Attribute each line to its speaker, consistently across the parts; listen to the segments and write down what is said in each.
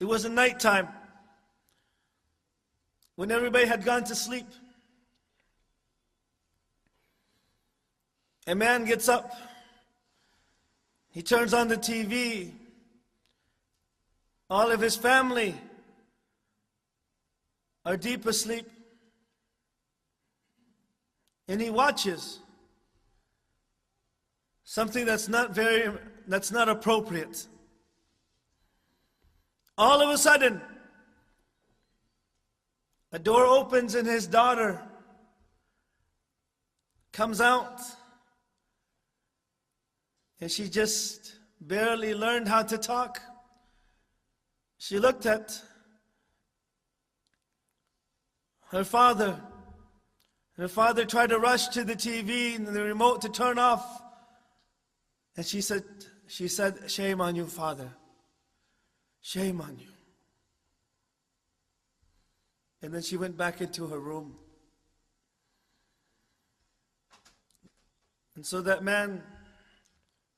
Speaker 1: It was nighttime when everybody had gone to sleep. A man gets up. He turns on the TV. All of his family are deep asleep. And he watches something that's not appropriate. All of a sudden, a door opens and his daughter comes out. And she just barely learned how to talk. She looked at her father. Her father tried to rush to the TV and the remote to turn off. And she said, "Shame on you, Father. Shame on you." And then she went back into her room. And so that man,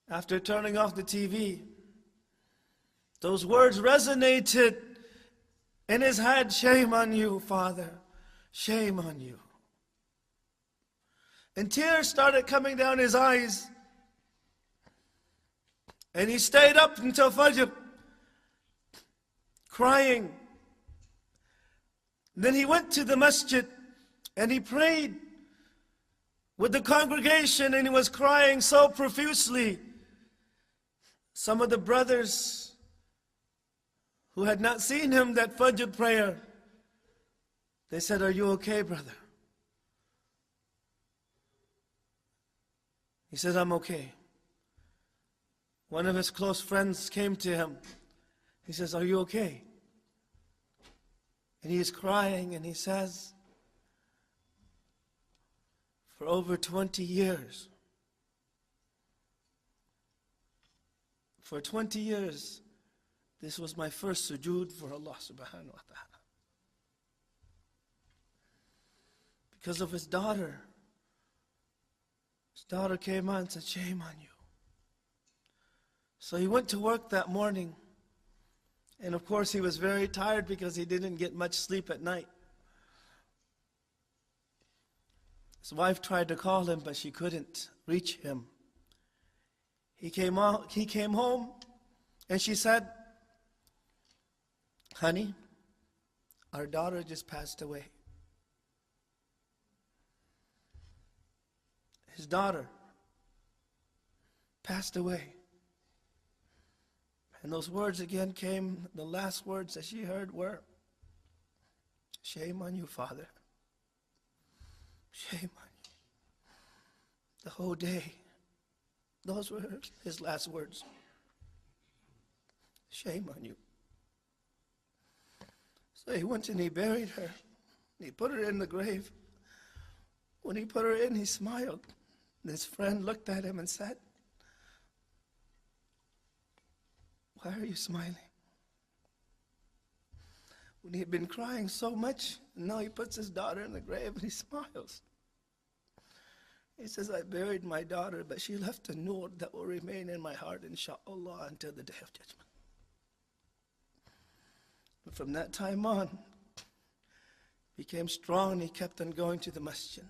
Speaker 1: after turning off the TV, those words resonated in his head. "Shame on you, Father. Shame on you." And tears started coming down his eyes. And he stayed up until Fajr, crying. Then he went to the masjid and he prayed with the congregation, and he was crying so profusely. Some of the brothers who had not seen him that Fajr prayer, they said, "Are you okay, brother?" He said, "I'm okay." One of his close friends came to him. He says, "Are you okay?" And he is crying and he says, "For over 20 years, for 20 years, this was my first sujood for Allah subhanahu wa ta'ala. Because of his daughter. His daughter came on and said, 'Shame on you.' So he went to work that morning. And of course he was very tired because he didn't get much sleep at night. His wife tried to call him, but she couldn't reach him. He came home, and she said, "Honey, our daughter just passed away." His daughter passed away. And those words again came, the last words that she heard were, "Shame on you, Father. Shame on you." The whole day, those were his last words. "Shame on you." So he went and he buried her. He put her in the grave. When he put her in, he smiled. And his friend looked at him and said, "Why are you smiling?" When he had been crying so much, and now he puts his daughter in the grave and he smiles. He says, "I buried my daughter, but she left a nur that will remain in my heart, inshaAllah, until the day of judgment." And from that time on, he became strong and he kept on going to the masjid.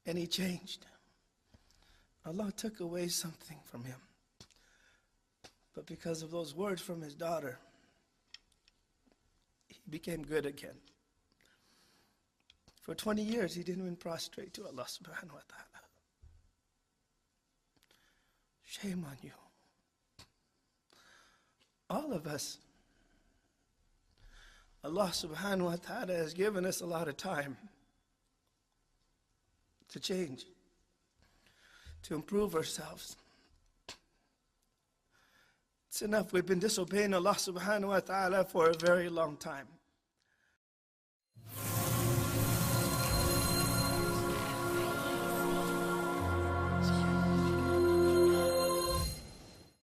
Speaker 1: And he changed. Allah took away something from him. But because of those words from his daughter, he became good again. For 20 years, he didn't even prostrate to Allah subhanahu wa ta'ala. Shame on you. All of us, Allah subhanahu wa ta'ala has given us a lot of time to change, to improve ourselves. It's enough. We've been disobeying Allah subhanahu wa ta'ala for a very long time.